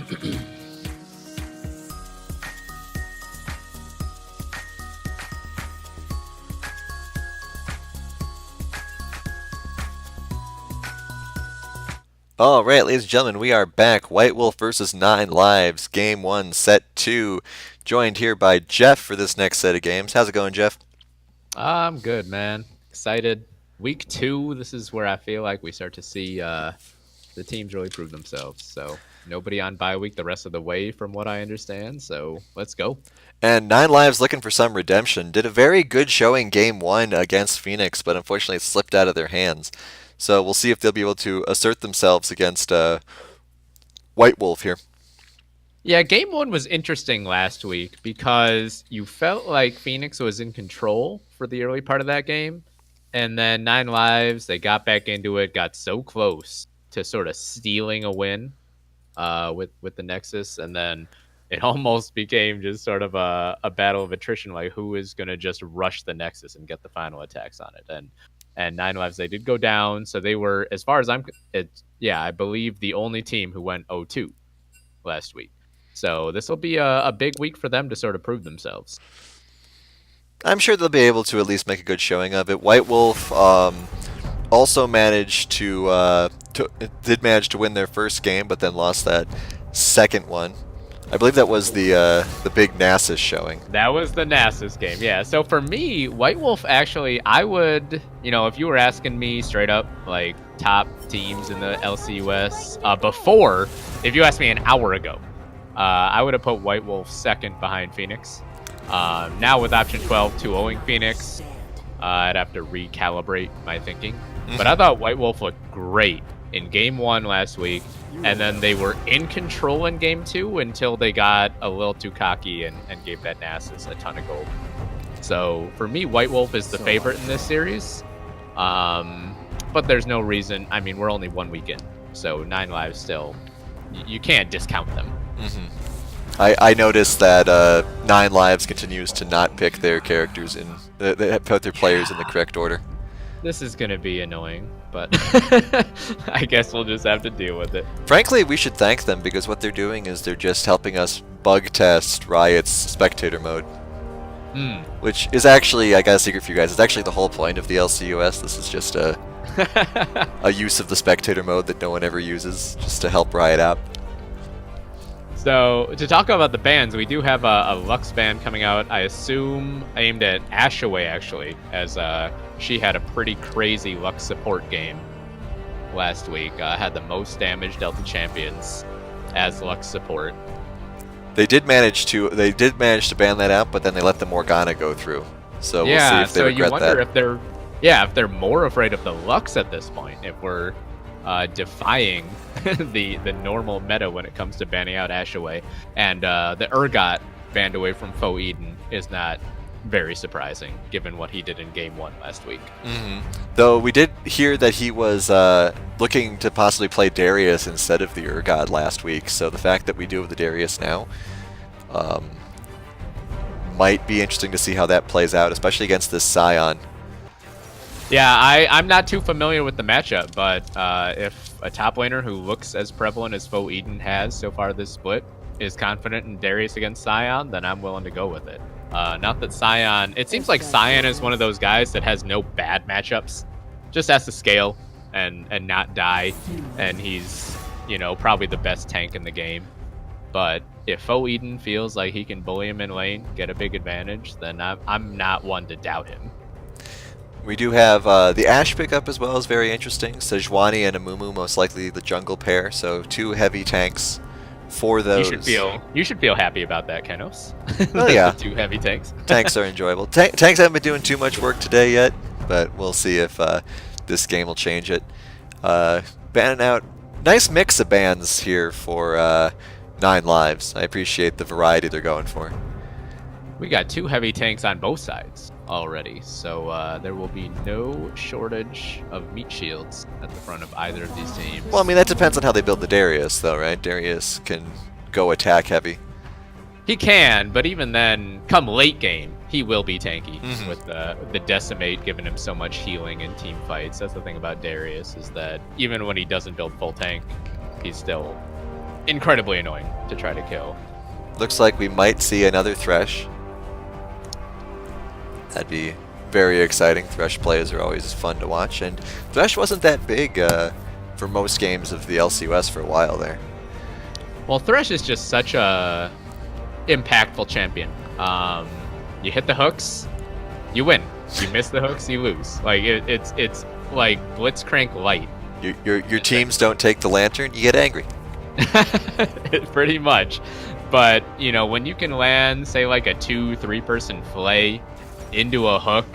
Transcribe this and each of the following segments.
All right, ladies and gentlemen, we are back. White Wolf versus Nine Lives, Game 1, Set 2. Joined here by Jeff for this next set of games. How's it going, Jeff? I'm good, man. Excited. Week 2, this is where I feel like we start to see the teams really prove themselves. So nobody on bye week the rest of the way, from what I understand. So let's go. And Nine Lives looking for some redemption. Did a very good showing Game 1 against Phoenix, but unfortunately it slipped out of their hands. So we'll see if they'll be able to assert themselves against White Wolf here. Yeah, game 1 was interesting last week because you felt like Phoenix was in control for the early part of that game. And then Nine Lives, they got back into it, got so close to sort of stealing a win with the Nexus. And then it almost became just sort of a battle of attrition, like who is going to just rush the Nexus and get the final attacks on it. And Nine Lives, they did go down. So they were, as far as I believe the only team who went 0-2 last week. So this will be a big week for them to sort of prove themselves. I'm sure they'll be able to at least make a good showing of it. White Wolf also managed did manage to win their first game, but then lost that second one. I believe that was the big Nasus showing. That was the Nasus game, yeah. So for me, White Wolf, actually, I would, if you were asking me straight up, like, top teams in the LCUS before, if you asked me an hour ago, I would have put White Wolf second behind Phoenix. Now with option 12, 2-0ing Phoenix, I'd have to recalibrate my thinking. But I thought White Wolf looked great in game 1 last week, and then they were in control in game 2 until they got a little too cocky and gave that Nasus a ton of gold. So for me, White Wolf is the favorite in this series. But there's no reason. I mean, we're only 1 week in, so 9 lives still. You can't discount them. I noticed that Nine Lives continues to not pick their characters they put their players in the correct order. This is going to be annoying, but I guess we'll just have to deal with it. Frankly, we should thank them because what they're doing is they're just helping us bug test Riot's spectator mode. Which is actually, I got a secret for you guys, it's actually the whole point of the LCUS. This is just a use of the spectator mode that no one ever uses, just to help Riot out. So, to talk about the bans, we do have a Lux ban coming out, I assume aimed at Ashaway, actually, as she had a pretty crazy Lux support game last week. Had the most damage dealt to champions as Lux support. They did manage to ban that out, but then they let the Morgana go through. So we'll see if they regret that. So you wonder if they're more afraid of the Lux at this point, if we're defying the normal meta when it comes to banning out Ashaway. And the Urgot banned away from Foe Eden is not very surprising, given what he did in Game 1 last week. Though we did hear that he was looking to possibly play Darius instead of the Urgot last week, so the fact that we do have the Darius now might be interesting to see how that plays out, especially against this Scion. Yeah, I'm not too familiar with the matchup, but if a top laner who looks as prevalent as Foe Eden has so far this split is confident in Darius against Scion, then I'm willing to go with it. Not that Scion... It seems like Scion is one of those guys that has no bad matchups. Just has to scale and not die, and he's, probably the best tank in the game. But if Foe Eden feels like he can bully him in lane, get a big advantage, then I'm not one to doubt him. We do have the Ashe pickup as well, is very interesting. Sejuani and Amumu, most likely the jungle pair, so 2 heavy tanks for those. You should feel happy about that, Kenos. Oh yeah. 2 heavy tanks. Tanks are enjoyable. Tanks haven't been doing too much work today yet, but we'll see if this game will change it. Banning out. Nice mix of bans here for 9 lives. I appreciate the variety they're going for. We got 2 heavy tanks on both sides already, so there will be no shortage of meat shields at the front of either of these teams. Well, I mean, that depends on how they build the Darius, though, right? Darius can go attack heavy. He can, but even then, come late game, he will be tanky with the Decimate giving him so much healing in team fights. That's the thing about Darius, is that even when he doesn't build full tank, he's still incredibly annoying to try to kill. Looks like we might see another Thresh. That'd be very exciting. Thresh plays are always fun to watch, and Thresh wasn't that big for most games of the LCUS for a while there. Well, Thresh is just such a impactful champion. You hit the hooks, you win. You miss the hooks, you lose. Like it's like Blitzcrank light. Your teams don't take the lantern, you get angry. Pretty much. But, you know, when you can land, say, like a 2-3 person flay into a hook,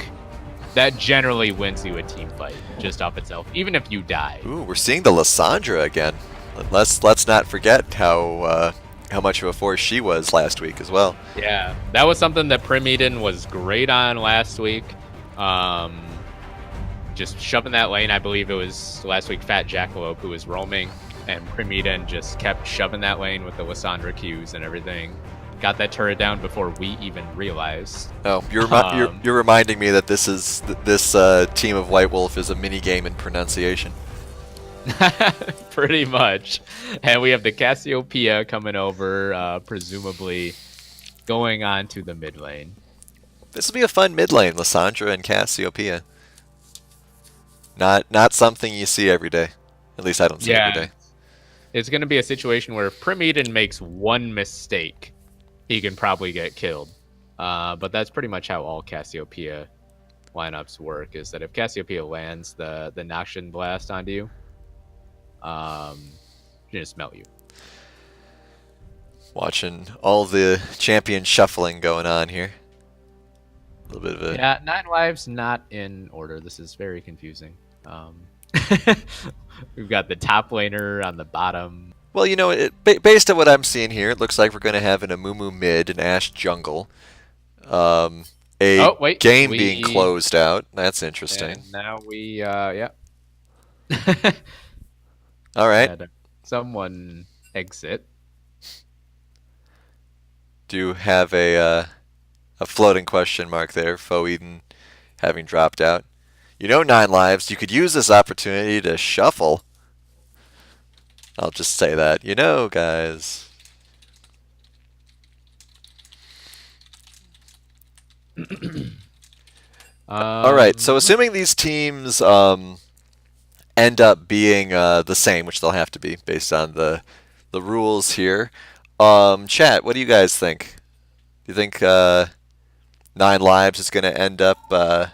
that generally wins you a team fight just off itself, even if you die. Ooh, we're seeing the Lysandra again. Let's not forget how much of a force she was last week as well. Yeah, that was something that Prim Eden was great on last week. Just shoving that lane. I believe it was last week Fat Jackalope who was roaming, and Prim Eden just kept shoving that lane with the Lysandra Qs and everything. Got that turret down before we even realized. Oh, you're reminding me that this team of White Wolf is a mini game in pronunciation. Pretty much. And we have the Cassiopeia coming over, presumably going on to the mid lane. This will be a fun mid lane, Lysandra and Cassiopeia. Not something you see every day. At least I don't see it every day. It's going to be a situation where if Prim Eden makes one mistake, he can probably get killed. But that's pretty much how all Cassiopeia lineups work, is that if Cassiopeia lands the Noxian Blast onto you, she just melt you. Watching all the champion shuffling going on here. A little bit of a... Yeah, 9 lives not in order. This is very confusing. We've got the top laner on the bottom. Well, you know, based on what I'm seeing here, it looks like we're going to have an Amumu mid, an Ashe jungle, game being closed out. That's interesting. And now we, yeah. All right. Someone exit. Do you have a floating question mark there, Faux Eden having dropped out? You know, 9 lives, you could use this opportunity to shuffle. I'll just say that. You know, guys. Alright, so assuming these teams end up being the same, which they'll have to be based on the rules here. Chat, what do you guys think? Do you think 9 lives is going to end up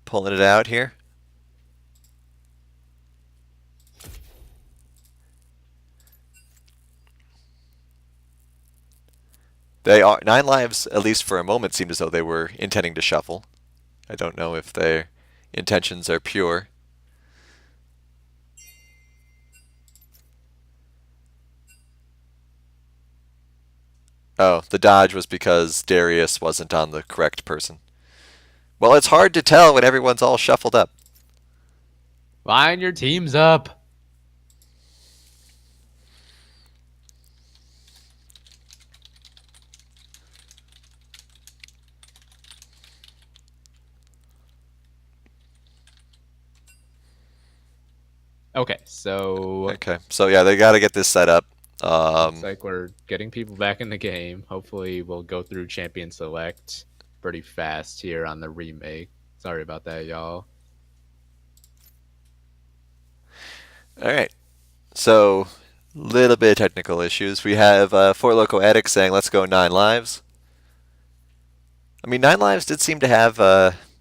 pulling it out here? They are 9 lives, at least for a moment, seemed as though they were intending to shuffle. I don't know if their intentions are pure. Oh, the dodge was because Darius wasn't on the correct person. Well, it's hard to tell when everyone's all shuffled up. Line your teams up. Okay, so yeah, they got to get this set up. Looks like we're getting people back in the game. Hopefully, we'll go through Champion Select pretty fast here on the remake. Sorry about that, y'all. All right, so little bit of technical issues. We have Four Loco Addict saying, "Let's go 9 lives." I mean, 9 lives did seem to have,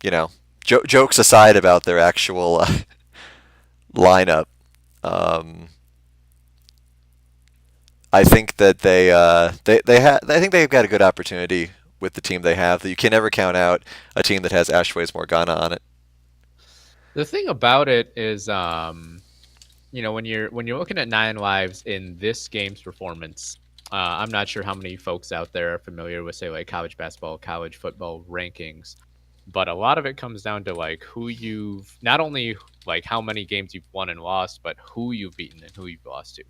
you know, jokes aside about their actual lineup. I think that I think they've got a good opportunity with the team they have. That you can never count out a team that has Ashway's Morgana on it. The thing about it is, you know, when you're looking at 9 lives in this game's performance, I'm not sure how many folks out there are familiar with, say, like college basketball, college football rankings, but a lot of it comes down to like who you've not only like how many games you've won and lost, but who you've beaten and who you've lost to.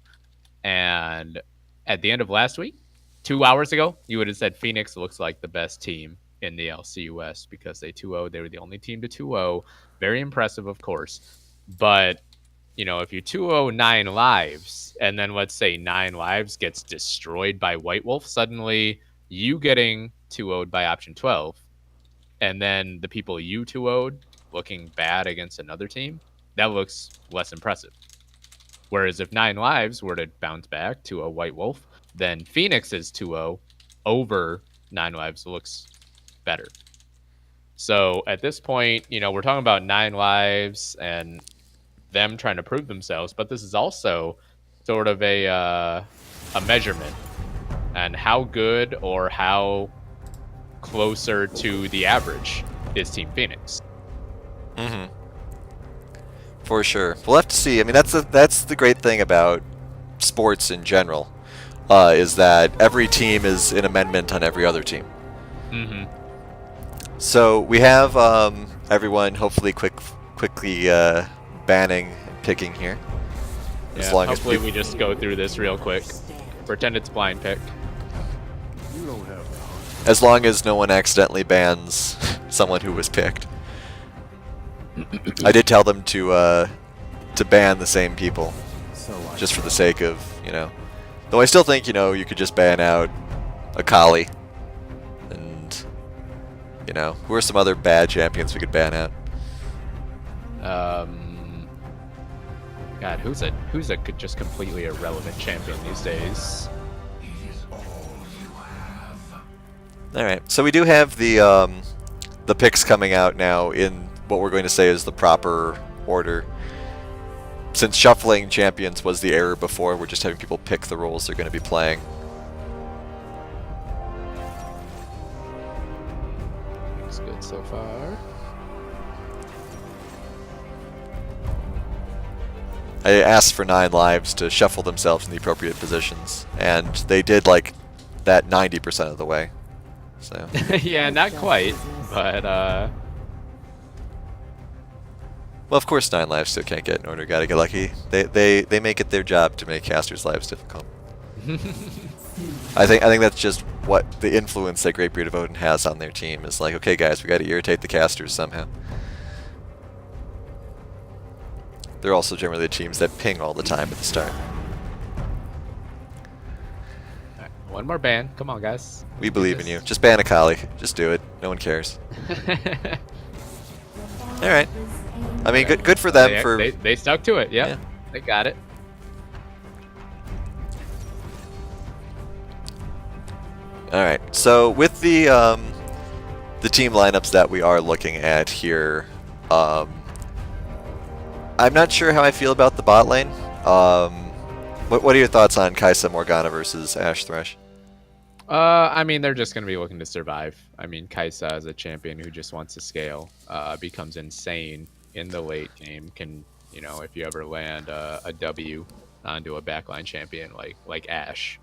And at the end of last week, 2 hours ago, you would have said Phoenix looks like the best team in the LCUS because they 2-0. They were the only team to 2-0. Very impressive, of course. But if you 2-0 9 lives, and then let's say 9 lives gets destroyed by White Wolf, suddenly you getting 2-0'd by option 12, and then the people you 2-0'd looking bad against another team, that looks less impressive. Whereas if 9 lives were to bounce back to a White Wolf, then Phoenix's 2-0 over 9 lives looks better. So at this point, we're talking about 9 lives and them trying to prove themselves, but this is also sort of a measurement and how good or how closer to the average is Team Phoenix. Mm-hmm. For sure. We'll have to see. I mean, that's the great thing about sports in general, is that every team is an amendment on every other team. Mm-hmm. So we have everyone hopefully quickly banning and picking here. As long hopefully as we just go through this real quick. Pretend it's blind pick. As long as no one accidentally bans someone who was picked. I did tell them to ban the same people, just for the sake of, Though I still think, you could just ban out Akali. And, who are some other bad champions we could ban out? God, who's a just completely irrelevant champion these days? All right, so we do have the picks coming out now in what we're going to say is the proper order. Since shuffling champions was the error before, we're just having people pick the roles they're going to be playing. Looks good so far. I asked for 9 lives to shuffle themselves in the appropriate positions, and they did like that 90% of the way. So yeah, not quite, but well, of course 9 lives still can't get in order. Gotta get lucky. They make it their job to make casters' lives difficult. I think that's just what the influence that Great Beard of Odin has on their team is like. Okay, guys, we got to irritate the casters somehow. They're also generally the teams that ping all the time at the start. Right, one more ban. Come on, guys. We believe in you. Just ban Akali. Just do it. No one cares. All right. I mean, good for them. They stuck to it. Yep. Yeah, they got it. All right. So with the team lineups that we are looking at here, I'm not sure how I feel about the bot lane. What are your thoughts on Kai'Sa Morgana versus Ashe Thresh? I mean, they're just going to be looking to survive. I mean, Kai'Sa is a champion who just wants to scale, becomes insane in the late game. Can, if you ever land a W onto a backline champion like Ashe,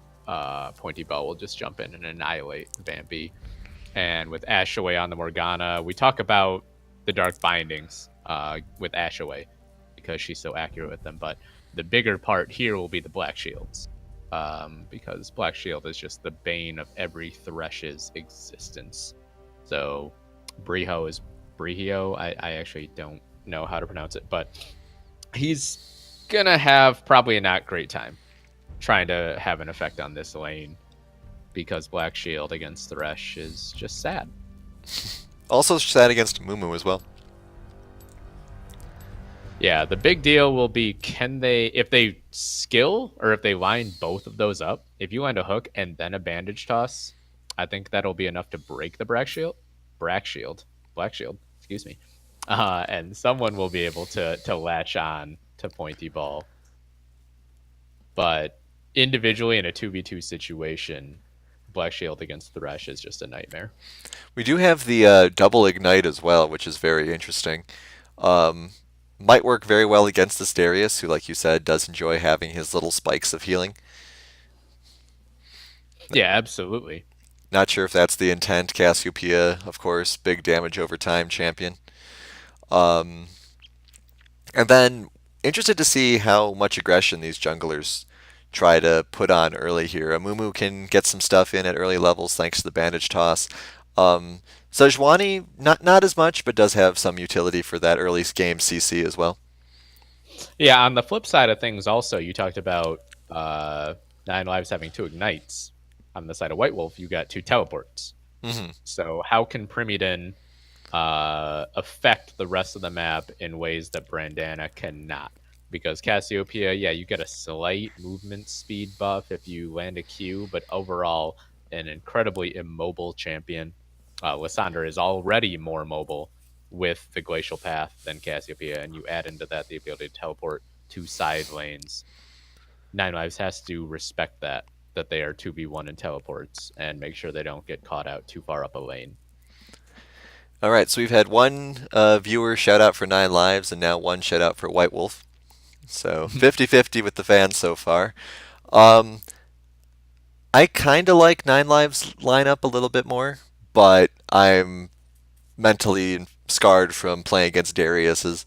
Pointy Bell will just jump in and annihilate Vampy. And with Ashe away on the Morgana, we talk about the Dark Bindings with Ashe away because she's so accurate with them. But the bigger part here will be the Black Shields. Because Black Shield is just the bane of every Thresh's existence. So Brihio is Brihio. I actually don't know how to pronounce it, but he's gonna have probably a not great time trying to have an effect on this lane because Black Shield against Thresh is just sad. Also sad against Mumu as well. Yeah, the big deal will be if they skill or if they line both of those up, if you land a hook and then a bandage toss, I think that'll be enough to break the Black Shield, excuse me. And someone will be able to latch on to Pointy Ball. But individually in a 2v2 situation, Black Shield against Thresh is just a nightmare. We do have the double ignite as well, which is very interesting. Might work very well against this Darius, who, like you said, does enjoy having his little spikes of healing. Yeah, absolutely. Not sure if that's the intent. Cassiopeia, of course, big damage over time champion. And then, interested to see how much aggression these junglers try to put on early here. Amumu can get some stuff in at early levels thanks to the bandage toss. Sejuani, not as much, but does have some utility for that early game CC as well. Yeah, on the flip side of things, also, you talked about Nine Lives having 2 ignites. On the side of White Wolf, you got 2 teleports. Hmm. So how can Primidon affect the rest of the map in ways that Brandana cannot? Because Cassiopeia, yeah, you get a slight movement speed buff if you land a Q, but overall, an incredibly immobile champion. Lysandra is already more mobile with the glacial path than Cassiopeia, and you add into that the ability to teleport to side lanes. Nine Lives has to respect that they are 2v1 in teleports and make sure they don't get caught out too far up a lane. All right, so we've had one viewer shout out for 9 lives and now one shout out for White Wolf. So 50-50 with the fans so far. Um, I kind of like 9 lives lineup a little bit more, but I'm mentally scarred from playing against Darius's.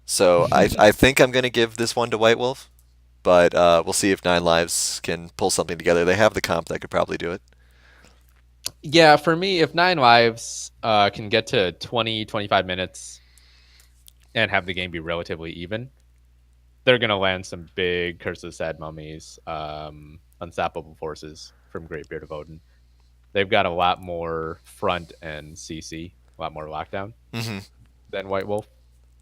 So I think I'm going to give this one to White Wolf, but we'll see if 9 lives can pull something together. They have the comp that could probably do it. Yeah, for me, if Nine Lives can get to 20, 25 minutes and have the game be relatively even, they're going to land some big Curse of the Sad Mummies, Unstoppable Forces from Great Beard of Odin. They've got a lot more front and CC, a lot more lockdown Hmm. than White Wolf.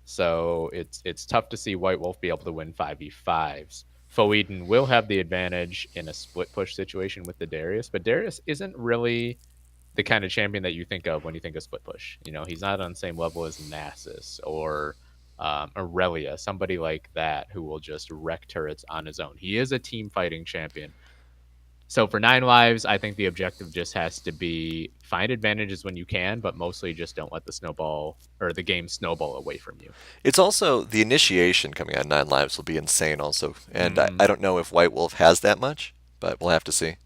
So it's tough to see White Wolf be able to win 5v5s. Foeden will have the advantage in a split push situation with the Darius, but Darius isn't really the kind of champion that you think of when you think of split push. You know, he's not on the same level as Nasus or Aurelia, somebody like that who will just wreck turrets on his own. He is a team fighting champion. So for 9 lives, I think the objective just has to be find advantages when you can, but mostly just don't let the snowball or the game snowball away from you. It's also the initiation coming out of 9 lives will be insane also, and Mm-hmm. I don't know if White Wolf has that much, but we'll have to see.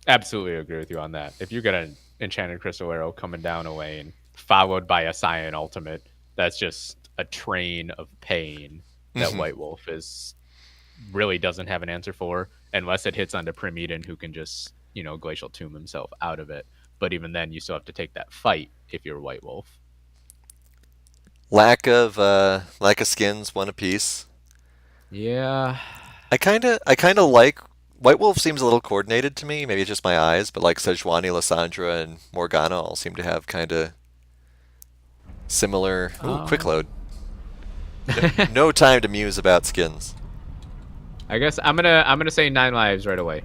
Absolutely agree with you on that. If you get an enchanted crystal arrow coming down a lane, followed by a Scion ultimate, that's just a train of pain that Hmm. White Wolf is really doesn't have an answer for, unless it hits onto Primeden, who can just, glacial tomb himself out of it. But even then, you still have to take that fight if you're White Wolf. Lack of skins, one apiece. Yeah. I kinda like White Wolf seems a little coordinated to me. Maybe it's just my eyes, but like Sejuani, Lysandra, and Morgana all seem to have kind of similar. Ooh, quick load. No, no time to muse about skins. I guess I'm gonna say 9 lives right away.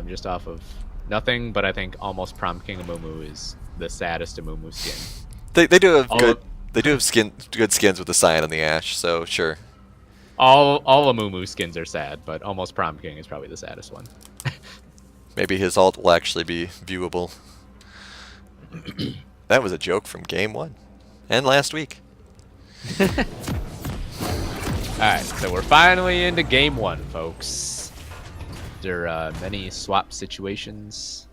Just off of nothing, but I think almost Prom King Amumu is the saddest Amumu skin. They do have All good of, they do have good skins with the Cyan and the Ash, so sure. all Amumu skins are sad, but almost Prom King is probably the saddest one. Maybe his ult will actually be viewable. That was a joke from game one and last week. Alright, so we're finally into game one, folks. There are many swap situations,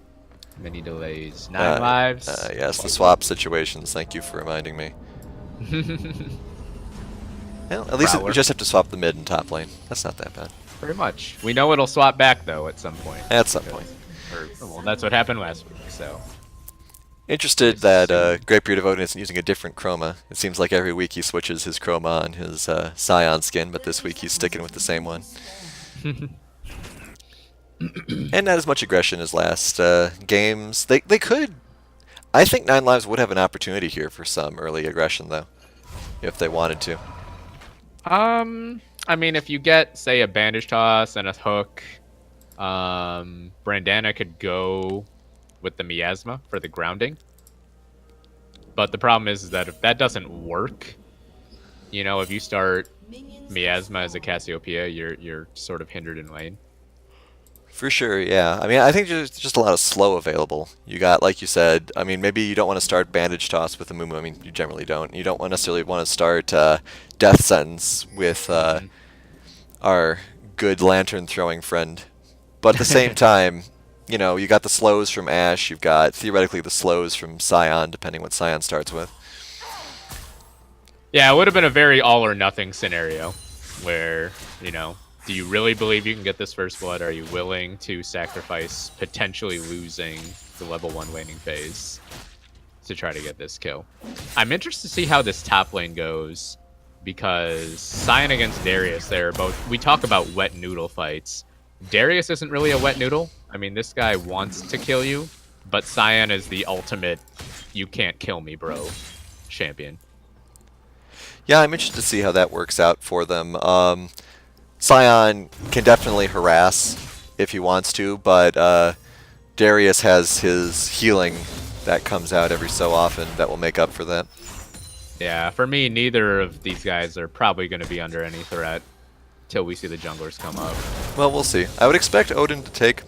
many delays. 9 lives. Yes, the swap situations. Thank you for reminding me. Well, at least we Prowler. just have to swap the mid and top lane. That's not that bad. Pretty much. We know it'll swap back, though, at some point. At some point. Well, that's what happened last week, so. Interested that Great Beard of Odin isn't using a different chroma. It seems like every week he switches his chroma on his Scion skin, but this week he's sticking with the same one. And not as much aggression as last games. They could. I think 9 lives would have an opportunity here for some early aggression, though, if they wanted to. I mean, if you get, say, a bandage toss and a hook, Brandana could go with the miasma for the grounding. But the problem is that if that doesn't work, if you start miasma as a Cassiopeia, you're sort of hindered in lane. For sure, yeah. I mean, I think there's just a lot of slow available. You got, like you said, I mean, maybe you don't want to start Bandage Toss with the Mumu. I mean, you generally don't. You don't necessarily want to start Death Sentence with our good lantern throwing friend. But at the same time, you got the slows from Ash. You've got, theoretically, the slows from Scion, depending what Scion starts with. Yeah, it would have been a very all or nothing scenario where, do you really believe you can get this first blood? Are you willing to sacrifice potentially losing the level 1 laning phase to try to get this kill? I'm interested to see how this top lane goes because Cyan against Darius, they're both. We talk about wet noodle fights. Darius isn't really a wet noodle. I mean, this guy wants to kill you, but Cyan is the ultimate "you can't kill me, bro" champion. Yeah, I'm interested to see how that works out for them. Scion can definitely harass if he wants to, but Darius has his healing that comes out every so often that will make up for that. Yeah, for me, neither of these guys are probably going to be under any threat till we see the junglers come up. Well, we'll see. I would expect Odin to take...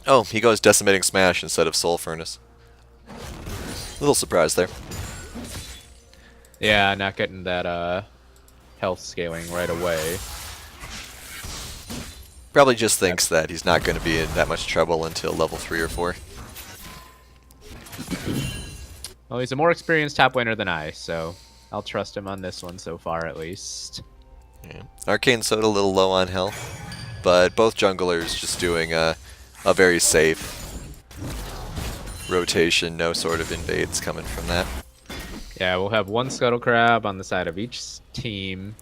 Oh, he goes Decimating Smash instead of Soul Furnace. Little surprise there. Yeah, not getting that health scaling right away. Probably just thinks that he's not going to be in that much trouble until level 3 or 4. Well, he's a more experienced top laner than I, so I'll trust him on this one so far, at least. Yeah. Arcane Soda a little low on health, but both junglers just doing a very safe rotation, no sort of invades coming from that. Yeah, we'll have one Scuttle Crab on the side of each team.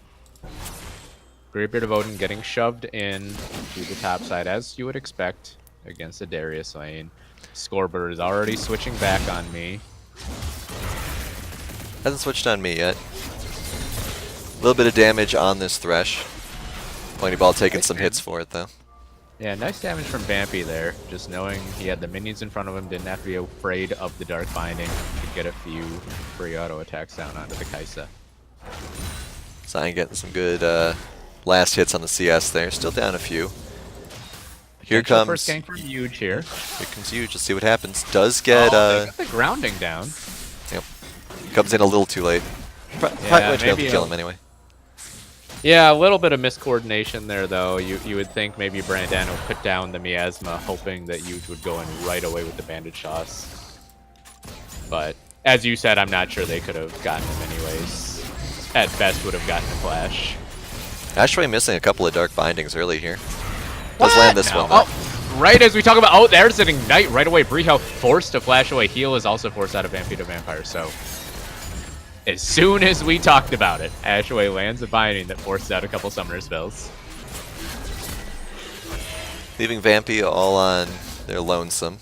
Greybeard of Odin getting shoved in to the top side, as you would expect against the Darius lane. Scoreboard is already switching back on me. Hasn't switched on me yet. A little bit of damage on this Thresh. Pointy Ball taking some hits for it, though. Yeah, nice damage from Vampy there. Just knowing he had the minions in front of him, didn't have to be afraid of the Dark Binding. Could get a few free auto attacks down onto the Kaisa. Zion getting some good last hits on the CS there. Still down a few. Here comes... First gank from Huge here. Here comes Huge. Let's see what happens. Does get... they got the grounding down. Yep. Comes in a little too late. Probably won't be able to kill him anyway. Yeah, a little bit of miscoordination there, though. You would think maybe Brandano would put down the Miasma, hoping that Huge would go in right away with the Bandage Sauce. But, as you said, I'm not sure they could have gotten him anyways. At best, would have gotten a Flash. Ashway missing a couple of Dark Bindings early here. Does land this one, though. Oh, right as we talk about... Oh, there's an Ignite right away. Breehow forced to flash away. Heal is also forced out of Vampire to Vampire, so... As soon as we talked about it, Ashway lands a binding that forced out a couple summoner spells. Leaving Vampy all on their lonesome.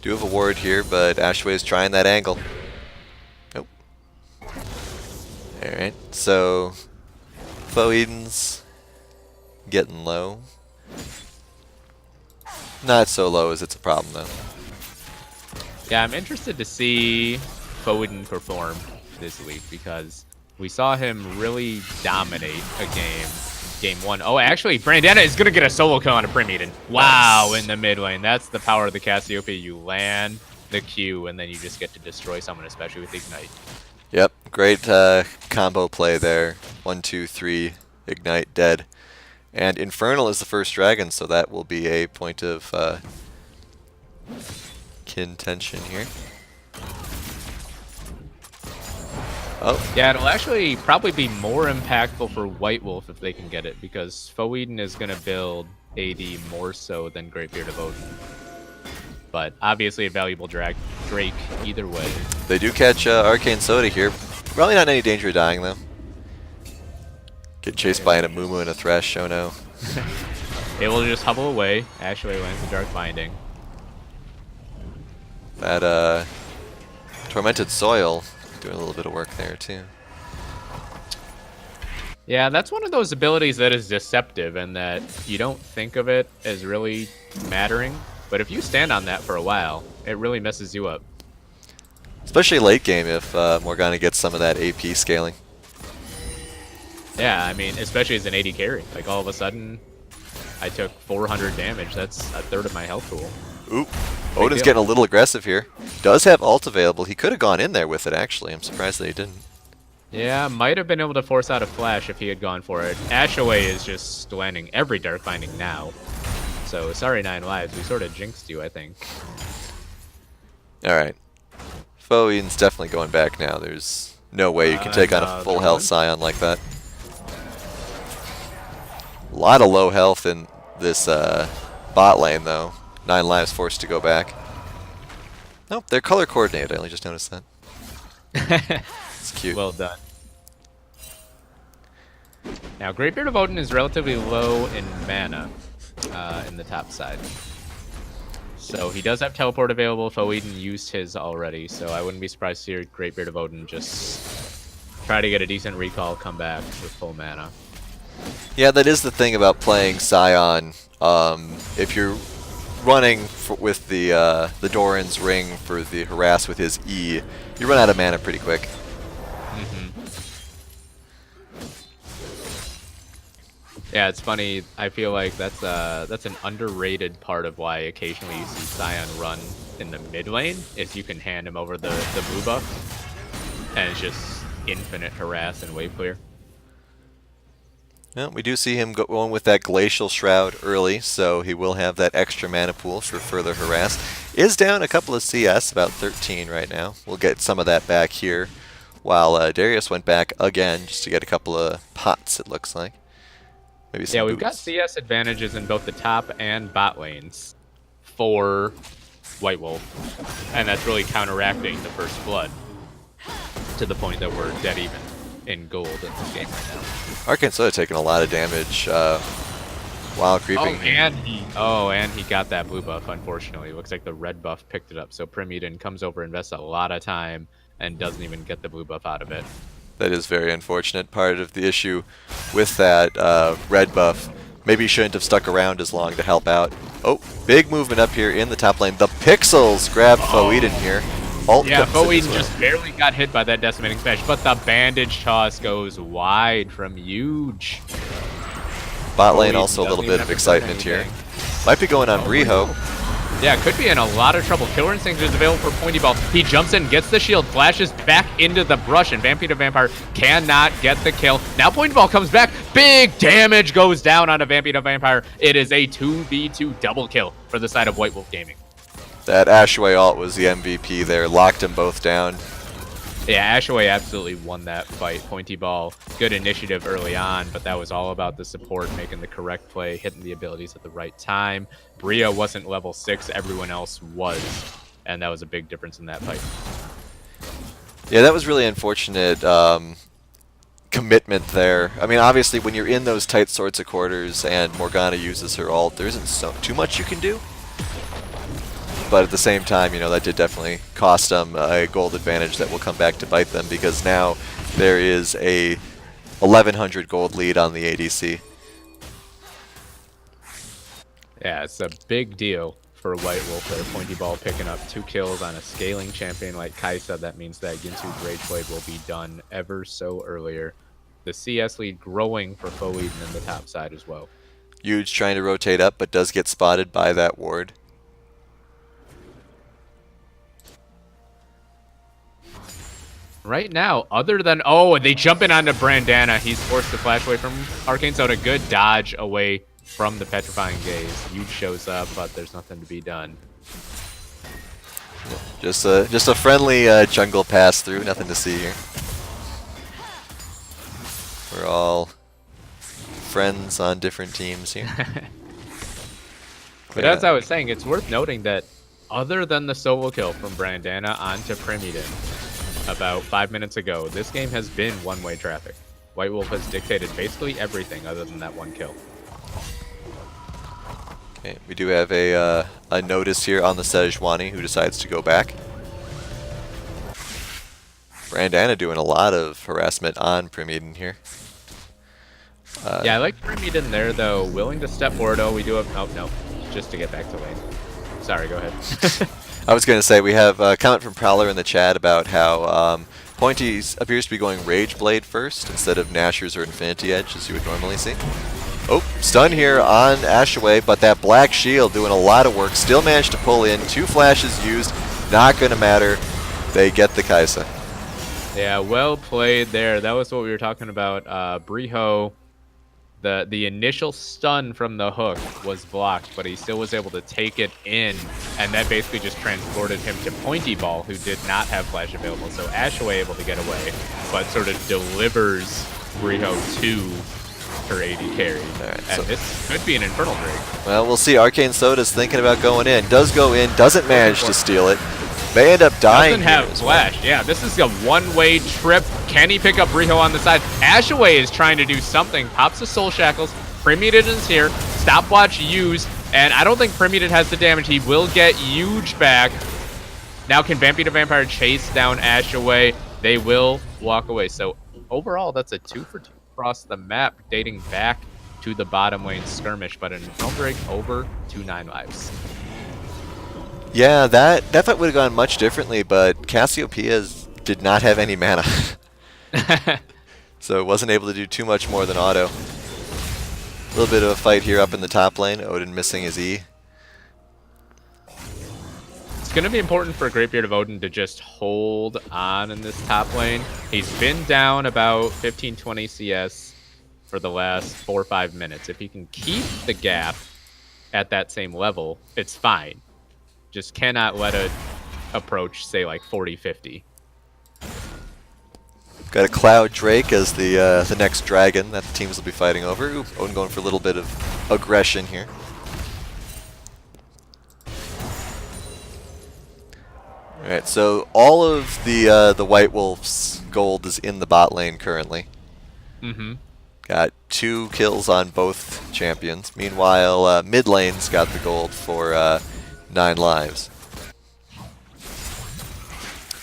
Do have a ward here, but Ashway is trying that angle. Nope. Alright, so... Foe Eden's getting low. Not so low as it's a problem, though. Yeah, I'm interested to see Foden perform this week because we saw him really dominate a game 1. Oh, actually, Brandana is going to get a solo kill on a Prim Eden. Wow, in the mid lane. That's the power of the Cassiopeia. You land the Q, and then you just get to destroy someone, especially with Ignite. Yep, great combo play there. 1, 2, 3, Ignite, dead. And Infernal is the first dragon, so that will be a point of contention here. Oh. Yeah, it'll actually probably be more impactful for White Wolf if they can get it, because Foe Eden is going to build AD more so than Greybeard of Odin. But obviously a valuable Drake either way. They do catch Arcane Soda here. Probably not in any danger of dying, though. Get chased by an Amumu and a Thresh, oh no. It will just hubble away. Ashway lands the Dark Binding. That Tormented Soil doing a little bit of work there, too. Yeah, that's one of those abilities that is deceptive and that you don't think of it as really mattering. But if you stand on that for a while, it really messes you up. Especially late game if Morgana gets some of that AP scaling. Yeah, I mean, especially as an AD carry. Like, all of a sudden, I took 400 damage. That's a third of my health pool. Oop. Odin's getting a little aggressive here. Does have ult available. He could have gone in there with it, actually. I'm surprised that he didn't. Yeah, might have been able to force out a flash if he had gone for it. Ashaway is just landing every Dark Binding now. So, sorry, 9 lives. We sort of jinxed you, I think. Alright. Foe Eden's definitely going back now. There's no way you can take on a full health Scion like that. A lot of low health in this bot lane, though. 9 lives forced to go back. Nope, they're color coordinated. I only just noticed that. It's cute. Well done. Now, Greatbeard of Odin is relatively low in mana in the top side. So he does have teleport available. Foeden used his already, so I wouldn't be surprised to see Greatbeard of Odin just try to get a decent recall, come back with full mana. Yeah, that is the thing about playing Scion. If you're running with the Doran's Ring for the harass with his E, you run out of mana pretty quick. Yeah, it's funny. I feel like that's an underrated part of why occasionally you see Scion run in the mid lane. Is you can hand him over the blue buff, and it's just infinite harass and wave clear. Well, we do see him going with that Glacial Shroud early, so he will have that extra mana pool for further harass. Is down a couple of CS, about 13 right now. We'll get some of that back here, while Darius went back again just to get a couple of pots, it looks like. Maybe some we've got CS advantages in both the top and bot lanes for White Wolf, and that's really counteracting the first blood to the point that we're dead even in gold in this game right now. Arcane Soda taking a lot of damage while creeping. And he got that blue buff, unfortunately. Looks like the red buff picked it up, so Primeden comes over, invests a lot of time, and doesn't even get the blue buff out of it. That is very unfortunate. Part of the issue with that red buff, maybe he shouldn't have stuck around as long to help out. Oh, big movement up here in the top lane. The Pixels grab Foeden here. Yeah, Foeden just barely got hit by that decimating smash, but the bandage toss goes wide from Huge. Bot lane also a little bit of excitement here. Might be going on Riho. Yeah, could be in a lot of trouble. Killer Instinct is available for Pointy Ball. He jumps in, gets the shield, flashes back into the brush, and Vampire Vampire cannot get the kill. Now Pointy Ball comes back. Big damage goes down on a Vampire Vampire. It is a 2v2 double kill for the side of White Wolf Gaming. That Ashaway ult was the MVP there. Locked them both down. Yeah, Ashaway absolutely won that fight. Pointy Ball, good initiative early on, but that was all about the support, making the correct play, hitting the abilities at the right time. Bria wasn't level 6, everyone else was, and that was a big difference in that fight. Yeah, that was really unfortunate commitment there. I mean, obviously, when you're in those tight sorts of quarters and Morgana uses her ult, there isn't too much you can do. But at the same time, you know, that did definitely cost them a gold advantage that will come back to bite them, because now there is a 1100 gold lead on the ADC. Yeah, it's a big deal for White Wolf there. Pointy Ball picking up 2 kills on a scaling champion like Kaisa. That means that Ginsu's Rage Blade will be done ever so earlier. The CS lead growing for Foeden in the top side as well. Huge trying to rotate up, but does get spotted by that ward. Right now, other than... they jump in onto Brandana. He's forced to flash away from Arcane Soda. Good dodge away from the Petrifying Gaze. Huge shows up, but there's nothing to be done. Just a friendly jungle pass through. Nothing to see here. We're all friends on different teams here. But as I was saying, it's worth noting that other than the solo kill from Brandana onto Primeden about 5 minutes ago, this game has been one-way traffic. White Wolf has dictated basically everything other than that one kill. Okay, we do have a notice here on the Sejuani, who decides to go back. Brandana doing a lot of harassment on Primeden here. Yeah, I like Primeden there, though. Willing to step forward. Oh, we do have... Oh, no. Just to get back to lane. Sorry, go ahead. I was going to say, we have a comment from Prowler in the chat about how Pointy appears to be going Rage Blade first instead of Nashor's or Infinity Edge, as you would normally see. Oh, stun here on Ashaway, but that Black Shield doing a lot of work. Still managed to pull in. 2 flashes used. Not going to matter. They get the Kaisa. Yeah, well played there. That was what we were talking about. Briho, the initial stun from the hook was blocked, but he still was able to take it in, and that basically just transported him to Pointy Ball, who did not have flash available. So Ashaway able to get away, but sort of delivers Briho to her AD carry. Right, and so this could be an Infernal Drake. Well, we'll see. Arcane Soda's thinking about going in. Does go in, doesn't manage to steal it. May end up dying. Doesn't have flash. Yeah, this is a one-way trip. Can he pick up Riho on the side? Ashaway is trying to do something. Pops the Soul Shackles. Primudid is here. Stopwatch used. And I don't think Primudid has the damage. He will get huge back. Now can Vampy the Vampire chase down Ashaway? They will walk away. So overall, that's a 2 for 2 across the map, dating back to the bottom lane skirmish, but an outbreak over to 9 lives. Yeah, that fight would have gone much differently, but Cassiopeia did not have any mana. So it wasn't able to do too much more than auto. A little bit of a fight here up in the top lane. Odin missing his E. It's going to be important for Greatbeard of Odin to just hold on in this top lane. He's been down about 15-20 CS for the last 4 or 5 minutes. If he can keep the gap at that same level, it's fine. Just cannot let it approach, say, like 40-50. Got a Cloud Drake as the next dragon that the teams will be fighting over. Ooh, Odin going for a little bit of aggression here. Alright, so all of the White Wolf's gold is in the bot lane currently. Mm-hmm. Got 2 kills on both champions. Meanwhile, mid lane's got the gold for 9 lives.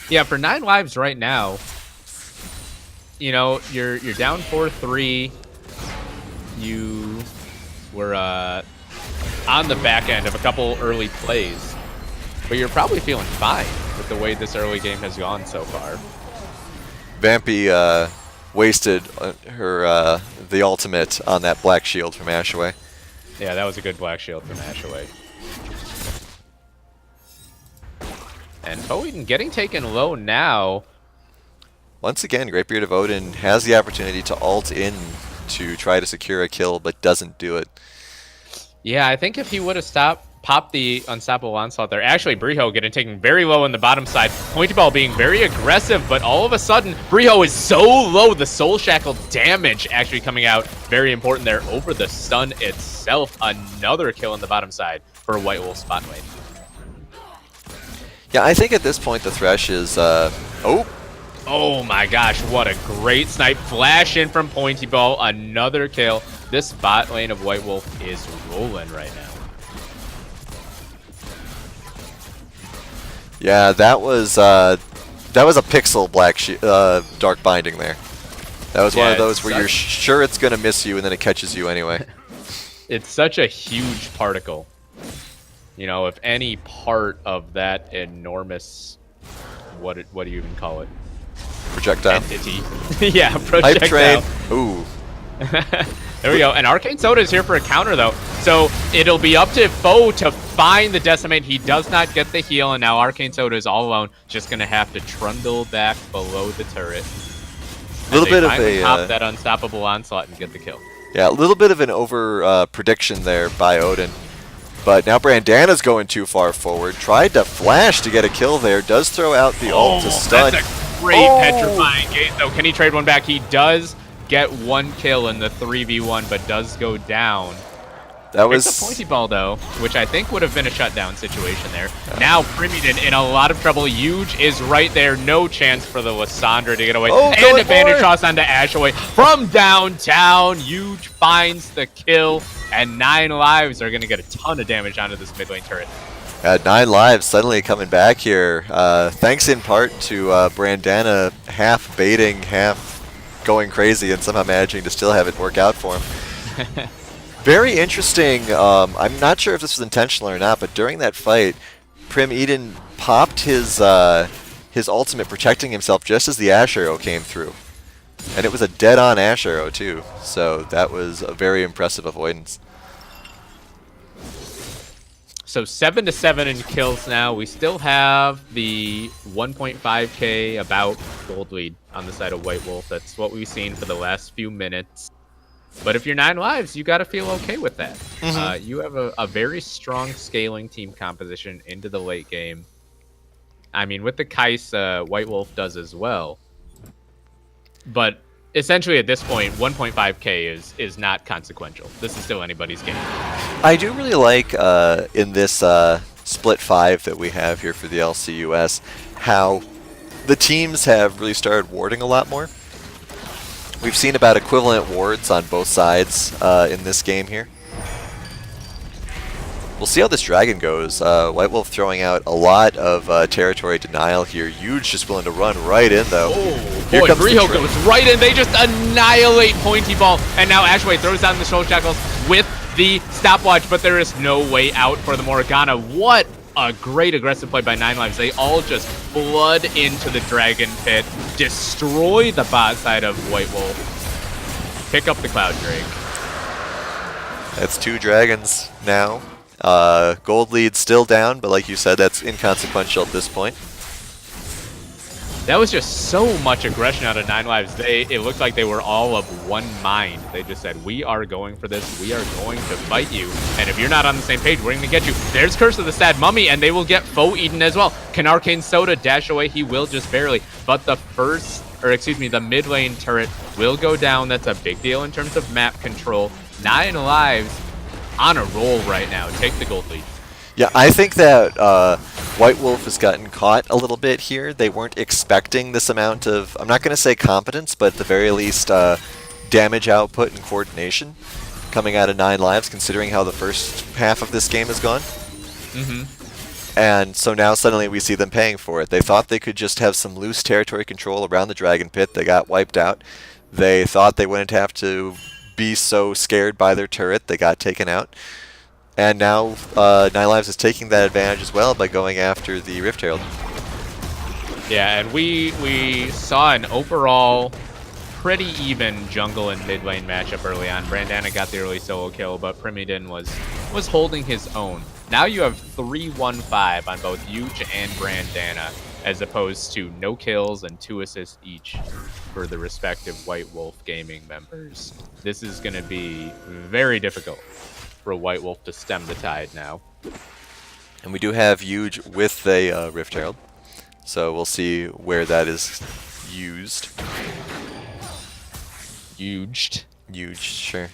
Yeah, for 9 lives right now, you know, you're down 4-3. You were on the back end of a couple early plays, but you're probably feeling fine with the way this early game has gone so far. Vampy wasted her the ultimate on that black shield from Ashaway. Yeah, that was a good black shield from Ashaway. And Poeden getting taken low now. Once again, Greatbeard of Odin has the opportunity to ult in to try to secure a kill, but doesn't do it. Yeah, I think if he would have popped the Unstoppable Onslaught there. Actually, Briho getting taken very low on the bottom side. Pointy Ball being very aggressive, but all of a sudden, Briho is so low. The Soul Shackle damage actually coming out. Very important there over the stun itself. Another kill on the bottom side for White Wolf spot lane. Yeah, I think at this point the Thresh is... Oh my gosh, what a great snipe. Flash in from Pointy Ball. Another kill. This bot lane of White Wolf is rolling right now. Yeah, that was a pixel dark binding there. That was one of those where you're sure it's going to miss you and then it catches you anyway. It's such a huge particle. You know, if any part of that enormous, what do you even call it? Projectile. Entity. Yeah, projectile. Hype train. Ooh. There we go. And Arcane Soda is here for a counter, though. So it'll be up to Foe to find the Decimate. He does not get the heal, and now Arcane Soda is all alone. Just going to have to trundle back below the turret. A little bit of a... pop that Unstoppable Onslaught and get the kill. Yeah, a little bit of an over prediction there by Odin. But now Brandana's going too far forward. Tried to flash to get a kill there. Does throw out the ult to stun. That's a great petrifying gate, though. Can he trade one back? He does get 1 kill in the 3v1, but does go down. That was a Pointy Ball, though, which I think would have been a shutdown situation there. Now Primudid in a lot of trouble. Huge is right there. No chance for the Lissandra to get away. And a bandage toss onto Ashaway from downtown. Huge finds the kill. And 9 lives are going to get a ton of damage onto this mid lane turret. 9 lives suddenly coming back here. Thanks in part to Brandana half baiting, half going crazy, and somehow managing to still have it work out for him. Very interesting. I'm not sure if this was intentional or not, but during that fight, Prim Eden popped his ultimate, protecting himself just as the Ash Arrow came through. And it was a dead-on Ash Arrow, too. So that was a very impressive avoidance. So 7-7 in kills now. We still have the 1.5k about gold lead on the side of White Wolf. That's what we've seen for the last few minutes. But if you're 9 lives, you got to feel okay with that. Mm-hmm. You have a very strong scaling team composition into the late game. I mean, with the Kais, White Wolf does as well. But essentially at this point, 1.5k is not consequential. This is still anybody's game. I do really like in this split 5 that we have here for the LCUS, how the teams have really started warding a lot more. We've seen about equivalent wards on both sides in this game here. We'll see how this dragon goes. White Wolf throwing out a lot of territory denial here. Huge just willing to run right in though. Oh boy, Briho goes right in. They just annihilate Pointy Ball. And now Ashway throws down the Soul Shackles with the stopwatch, but there is no way out for the Morgana. What a great aggressive play by 9 Lives. They all just flood into the Dragon Pit, destroy the bot side of White Wolf, pick up the Cloud Drake. That's 2 dragons now. Gold lead still down, but like you said, that's inconsequential at this point. That was just so much aggression out of 9 Lives. It looked like they were all of one mind. They just said, we are going for this. We are going to fight you. And if you're not on the same page, we're going to get you. There's Curse of the Sad Mummy, and they will get Foe Eaten as well. Can Arcane Soda dash away? He will just barely. But the mid lane turret will go down. That's a big deal in terms of map control. 9 Lives on a roll right now. Take the gold lead. Yeah, I think that White Wolf has gotten caught a little bit here. They weren't expecting this amount of, I'm not going to say competence, but at the very least damage output and coordination coming out of 9 Lives, considering how the first half of this game has gone. And so now suddenly we see them paying for it. They thought they could just have some loose territory control around the Dragon Pit. They got wiped out. They thought they wouldn't have to be so scared by their turret. They got taken out. And now 9 Lives is taking that advantage as well by going after the Rift Herald. Yeah, and we saw an overall pretty even jungle and mid lane matchup early on. Brandana got the early solo kill, but Primidin was holding his own. Now you have 3-1-5 on both Huge and Brandana, as opposed to no kills and 2 assists each for the respective White Wolf Gaming members. This is going to be very difficult for White Wolf to stem the tide now. And we do have Huge with the Rift Herald, so we'll see where that is used. Huge, sure.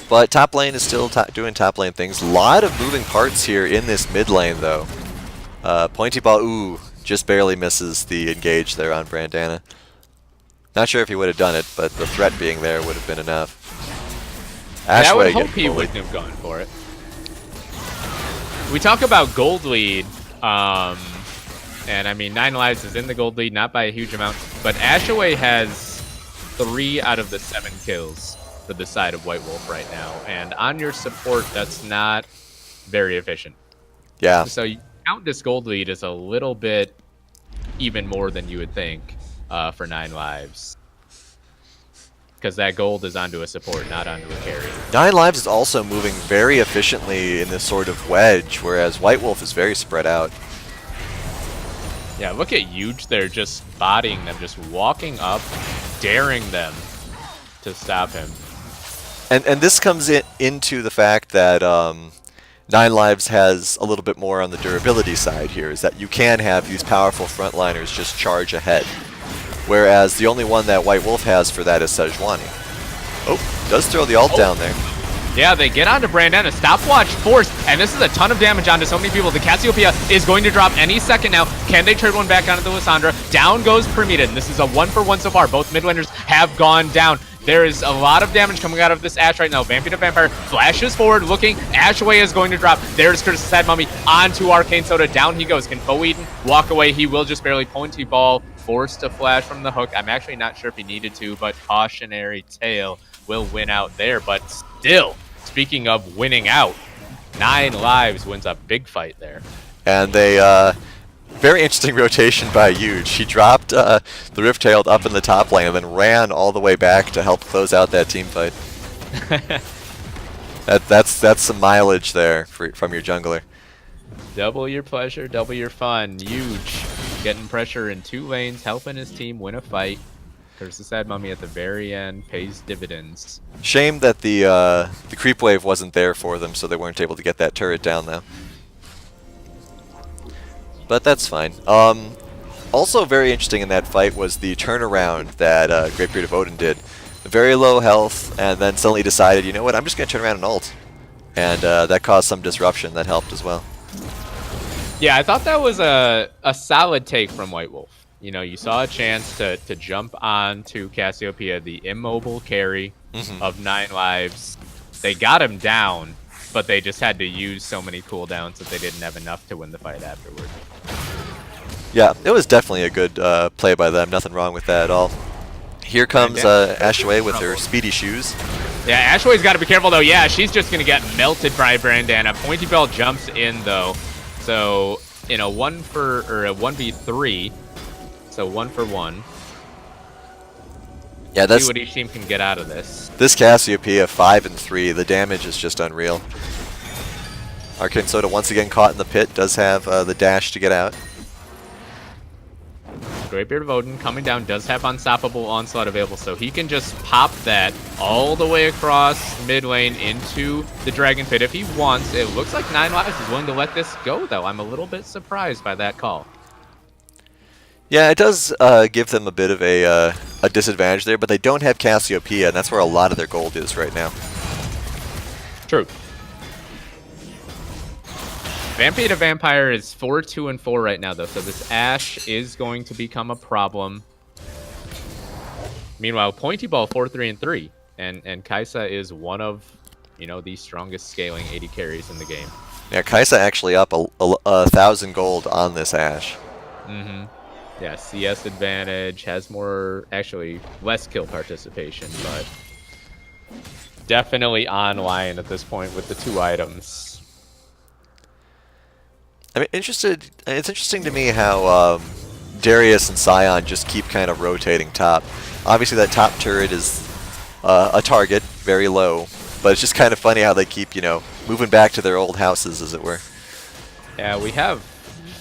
But top lane is still doing top lane things. A lot of moving parts here in this mid lane, though. Pointy Ball, ooh, just barely misses the engage there on Brandana. Not sure if he would have done it, but the threat being there would have been enough. I would hope he wouldn't have gone for it. We talk about gold lead, and I mean 9 Lives is in the gold lead, not by a huge amount, but Ashaway has 3 out of the 7 kills for the side of White Wolf right now, and on your support, that's not very efficient. Yeah. So you count this gold lead as a little bit even more than you would think for 9 Lives. Because that gold is onto a support, not onto a carry. 9 Lives is also moving very efficiently in this sort of wedge, whereas White Wolf is very spread out. Yeah, look at Huge there, just bodying them, just walking up, daring them to stop him. And this comes into the fact that 9 Lives has a little bit more on the durability side here, is that you can have these powerful frontliners just charge ahead. Whereas the only one that White Wolf has for that is Sejuani. Oh, does throw the ult down there. Yeah, they get onto Brandana. Stopwatch forced, and this is a ton of damage onto so many people. The Cassiopeia is going to drop any second now. Can they trade one back onto the Lissandra? Down goes Primidin. This is a 1-for-1 so far. Both mid laners have gone down. There is a lot of damage coming out of this Ashe right now. Vampire to Vampire flashes forward, looking. Ashaway is going to drop. There's Curse of Sad Mummy onto Arcane Soda. Down he goes. Can Foe Eden walk away? He will just barely. Pointy Ball forced to flash from the hook. I'm actually not sure if he needed to, but Cautionary Tale will win out there. But still, speaking of winning out, 9 Lives wins a big fight there. And they, very interesting rotation by Huge. He dropped the Rift Herald up in the top lane and then ran all the way back to help close out that team fight. That's some mileage there from your jungler. Double your pleasure, double your fun. Huge. Getting pressure in 2 lanes, helping his team win a fight. Curse the Sad Mummy at the very end pays dividends. Shame that the creep wave wasn't there for them, so they weren't able to get that turret down though. But that's fine. Also very interesting in that fight was the turnaround that Great Beard of Odin did. Very low health, and then suddenly decided, you know what, I'm just going to turn around and ult. and that caused some disruption that helped as well. Yeah, I thought that was a solid take from White Wolf. You know, you saw a chance to jump on to Cassiopeia, the immobile carry of 9 lives. They got him down, but they just had to use so many cooldowns that they didn't have enough to win the fight afterward. Yeah, it was definitely a good play by them. Nothing wrong with that at all. Here comes Ashway with her speedy shoes. Yeah, Ashway's got to be careful, though. Yeah, she's just going to get melted by Brandana. Pointy Bell jumps in, though. So, in a 1v3, so 1 for 1. Yeah, that's see what each team can get out of this. This Cassiopeia 5 and 3, the damage is just unreal. Arcane Soda once again caught in the pit, does have the dash to get out. Greatbeard of Odin coming down, does have Unstoppable Onslaught available, so he can just pop that all the way across mid lane into the Dragon Pit if he wants. It looks like 9 lives is willing to let this go, though. I'm a little bit surprised by that call. Yeah, it does give them a bit of a disadvantage there, but they don't have Cassiopeia, and that's where a lot of their gold is right now. True. Vampire to Vampire is 4-2-4 right now, though, so this Ashe is going to become a problem. Meanwhile, Pointy Ball 4-3-3, and Kaisa is one of, you know, the strongest scaling AD carries in the game. Yeah, Kaisa actually up 1,000 gold on this Ashe. Yeah, CS advantage, has more, actually, less kill participation, but definitely online at this point with the 2 items. I'm interested. It's interesting to me how Darius and Scion just keep kind of rotating top. Obviously, that top turret is a target, very low, but it's just kind of funny how they keep, you know, moving back to their old houses, as it were. Yeah, we have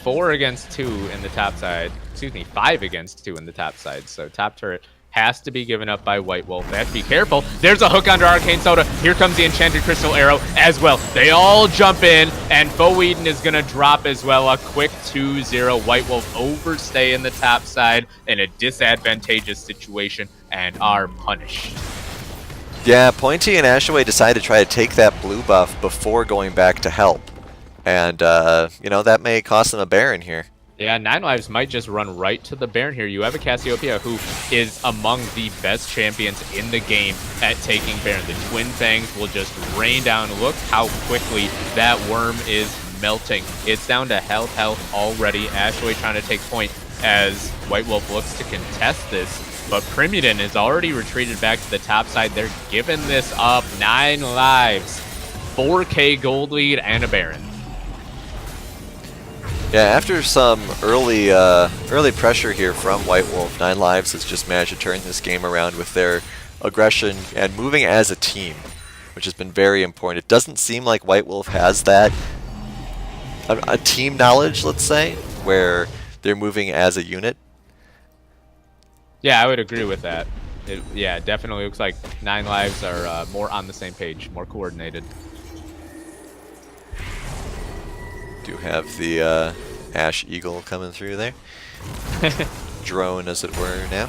4 against 2 in the top side. Excuse me, 5 against 2 in the top side. So top turret has to be given up by White Wolf. They have to be careful. There's a hook under Arcane Soda. Here comes the Enchanted Crystal Arrow as well. They all jump in, and Faux Eden is going to drop as well. A quick 2-0. White Wolf overstay in the top side in a disadvantageous situation and are punished. Yeah, Pointy and Ashaway decided to try to take that blue buff before going back to help. And, you know, that may cost them a Baron here. Yeah, 9 lives might just run right to the Baron here. You have a Cassiopeia who is among the best champions in the game at taking Baron. The Twin Fangs will just rain down. Look how quickly that worm is melting. It's down to health already. Ashway trying to take point as White Wolf looks to contest this. But Primudin is already retreated back to the top side. They're giving this up. 9 lives, 4K gold lead, and a Baron. Yeah, after some early pressure here from White Wolf, 9 lives has just managed to turn this game around with their aggression and moving as a team, which has been very important. It doesn't seem like White Wolf has that a team knowledge, let's say, where they're moving as a unit. Yeah, I would agree with that. Yeah, definitely looks like 9 lives are more on the same page, more coordinated. Do have the Ash Eagle coming through there. Drone, as it were, now.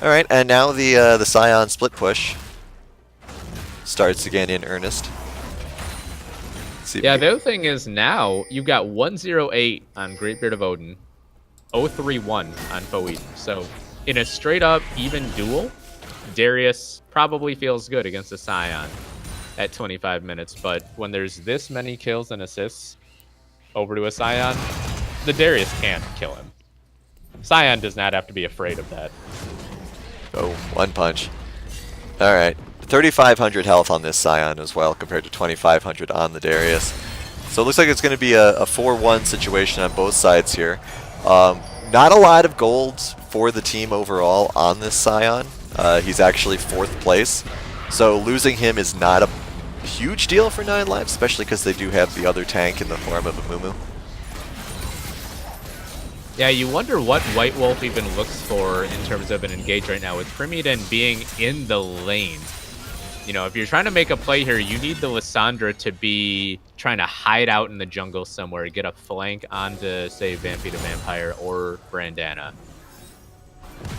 Alright, and now the Scion split push starts again in earnest. Yeah, the other thing is now you've got 108 on Greatbeard of Odin, 031 on Faux Eden. So in a straight up even duel, Darius probably feels good against the Scion at 25 minutes. But when there's this many kills and assists over to a Scion, the Darius can't kill him. Scion does not have to be afraid of that. Oh, one punch. Alright. 3,500 health on this Scion as well, compared to 2,500 on the Darius. So it looks like it's going to be a 4-1 situation on both sides here. Not a lot of gold for the team overall on this Scion. He's actually 4th place. So losing him is not a huge deal for 9 lives, especially because they do have the other tank in the form of a Mumu. Yeah, you wonder what White Wolf even looks for in terms of an engage right now with Primudin being in the lane. You know, if you're trying to make a play here, you need the Lissandra to be trying to hide out in the jungle somewhere, get a flank onto, say, Vampire to Vampire or Brandana.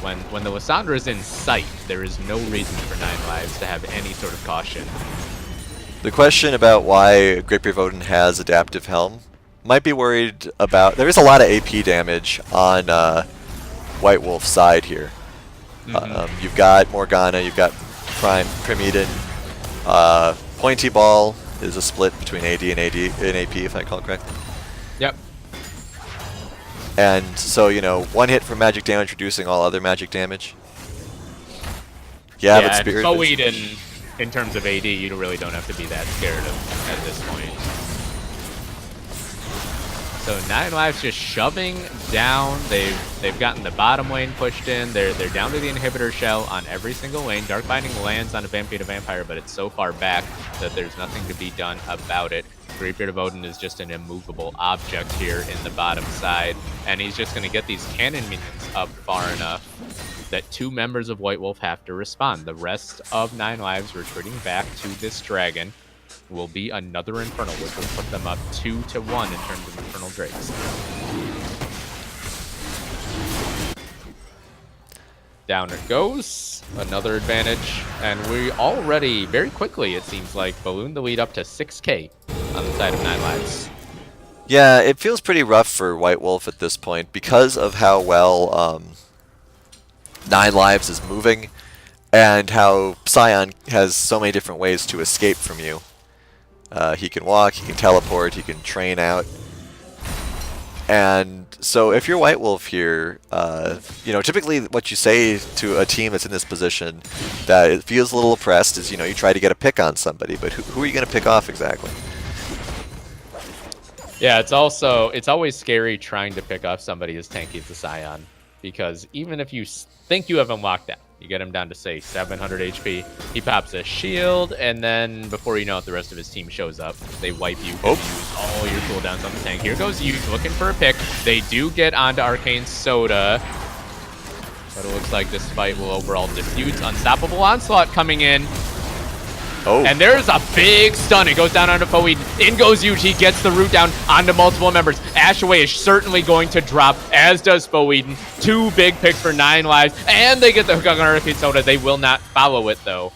When the Lissandra is in sight, there is no reason for 9 lives to have any sort of caution. The question about why Great Brave Odin has Adaptive Helm might be worried about... There is a lot of AP damage on White Wolf's side here. You've got Morgana, you've got Prim Eden. Pointy Ball is a split between AD and AP, if I recall correctly. Yep. And so, you know, one hit for magic damage, reducing all other magic damage. Yeah, but Spirit... Bo Eden, in terms of AD, you really don't have to be that scared of at this point. So 9 Lives just shoving down. They've gotten the bottom lane pushed in. They're down to the inhibitor shell on every single lane. Dark Binding lands on a Vampire to Vampire, but it's so far back that there's nothing to be done about it. Greatbeard of Odin is just an immovable object here in the bottom side, and he's just going to get these cannon minions up far enough that 2 members of White Wolf have to respond. The rest of 9 Lives retreating back to this dragon will be another Infernal, which will put them up 2-1 in terms of Infernal Drakes. Down it goes. Another advantage. And we already, very quickly, it seems like, ballooned the lead up to 6k on the side of 9 Lives. Yeah, it feels pretty rough for White Wolf at this point because of how well 9 Lives is moving and how Scion has so many different ways to escape from you. He can walk, he can teleport, he can train out. And so if you're White Wolf here, you know, typically what you say to a team that's in this position that it feels a little oppressed is, you know, you try to get a pick on somebody, but who are you going to pick off exactly? Yeah, it's always scary trying to pick off somebody as tanky as the Scion, because even if you think you have him locked down, you get him down to, say, 700 HP. He pops a shield, and then before you know it, the rest of his team shows up. They wipe you. You use all your cooldowns on the tank. Here goes you looking for a pick. They do get onto Arcane Soda, but it looks like this fight will overall diffuse. Unstoppable Onslaught coming in. Oh. And there's a big stun. It goes down onto Bo Eden. In goes UT, gets the root down onto multiple members. Ashaway is certainly going to drop, as does Bo Eden. 2 big picks for 9 Lives, and they get the hook on Arcade Soda. They will not follow it, though.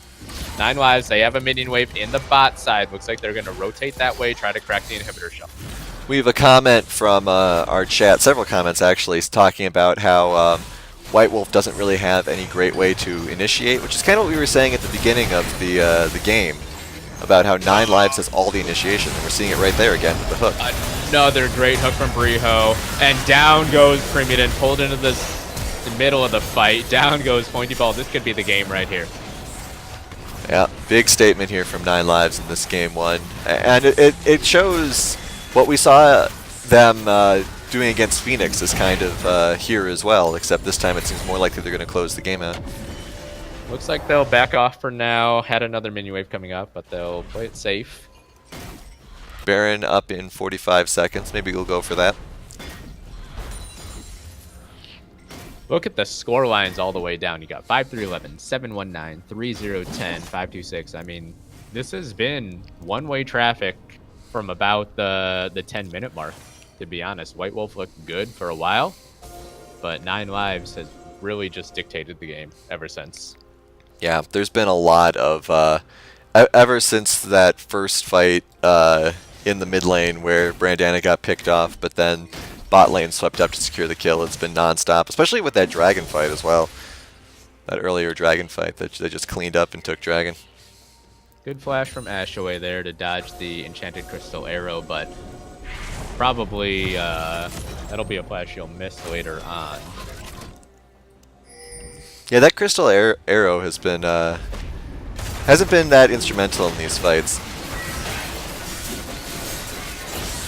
9 Lives, they have a minion wave in the bot side. Looks like they're going to rotate that way, try to crack the inhibitor shell. We have a comment from our chat, several comments actually, talking about how White Wolf doesn't really have any great way to initiate, which is kind of what we were saying at the beginning of the game, about how 9 Lives has all the initiation, and we're seeing it right there again with the hook. Another great hook from Briho, and down goes Primidan, pulled into the middle of the fight. Down goes Pointy Ball. This could be the game right here. Yeah, big statement here from 9 Lives in this game 1, and it shows what we saw them doing against Phoenix is kind of here as well, except this time it seems more likely they're going to close the game out. Looks like they'll back off for now. Had another minion wave coming up, but they'll play it safe. Baron up in 45 seconds. Maybe we'll go for that. Look at the score lines all the way down. You got 5-3-11, 7-1-9, 3-0-10, 5-2-6. I mean, this has been one-way traffic from about the 10-minute mark. To be honest, White Wolf looked good for a while, but 9 Lives has really just dictated the game ever since. Yeah, there's been a lot of ever since that first fight in the mid lane where Brandana got picked off, but then bot lane swept up to secure the kill. It's been non-stop, especially with that dragon fight as well. That earlier dragon fight that they just cleaned up and took dragon. Good flash from Ashaway there to dodge the enchanted crystal arrow, but probably that'll be a flash you'll miss later on. Yeah, that crystal arrow has been hasn't been that instrumental in these fights.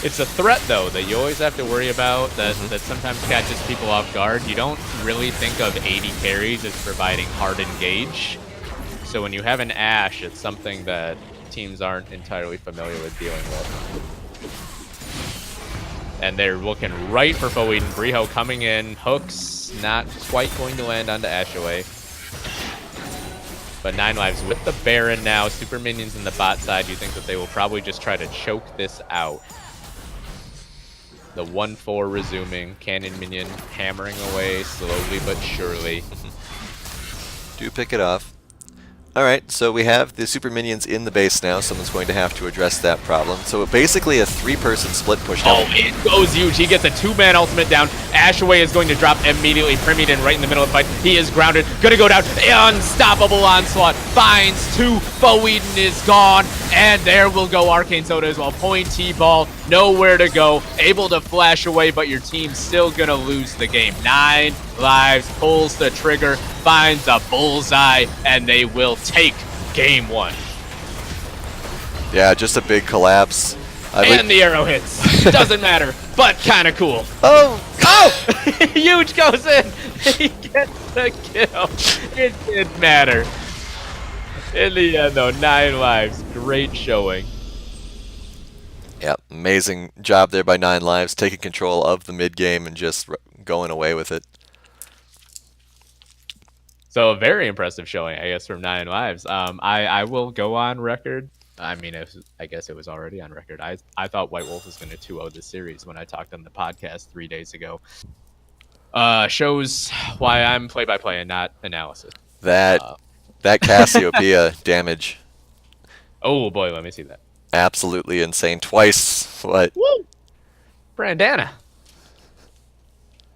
It's a threat though that you always have to worry about that sometimes catches people off guard. You don't really think of AD carries as providing hard engage. So when you have an Ashe, it's something that teams aren't entirely familiar with dealing with. And they're looking right for Bo Eden. Briho coming in. Hooks not quite going to land onto Ashaway. But 9 Lives with the Baron now. Super minions in the bot side. You think that they will probably just try to choke this out. The 1-4 resuming. Cannon minion hammering away slowly but surely. Do pick it off. Alright, so we have the super minions in the base now. Someone's going to have to address that problem. So basically a 3-person split push down. Oh, it goes huge. He gets a 2-man ultimate down. Ashaway is going to drop immediately. Primidon right in the middle of the fight. He is grounded. Gonna go down. Unstoppable onslaught. Finds 2. Foeden is gone. And there will go Arcane Soda as well. Pointy ball. Nowhere to go. Able to flash away, but your team's still gonna lose the game. 9 lives. Pulls the trigger. Finds a bullseye. And they will take game 1. Yeah, just a big collapse. And the arrow hits. Doesn't matter, but kind of cool. Oh! Oh! Huge goes in. He gets the kill. It didn't matter. In the end, though, 9 lives. Great showing. Yeah, amazing job there by 9 lives, taking control of the mid game and just going away with it. So a very impressive showing, I guess, from 9 lives. I will go on record. I mean, I guess it was already on record. I thought White Wolf was going to 2-0 this series when I talked on the podcast 3 days ago. Shows why I'm play-by-play and not analysis. That Cassiopeia damage. Oh boy, let me see that. Absolutely insane. Twice. What? Woo! Brandana.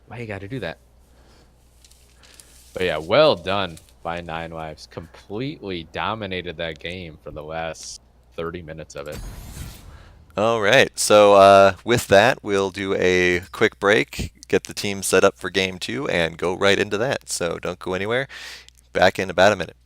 Why you got to do that? But yeah, well done by 9 lives. Completely dominated that game for the last 30 minutes of it. All right. So with that, we'll do a quick break, get the team set up for game 2, and go right into that. So don't go anywhere. Back in about a minute.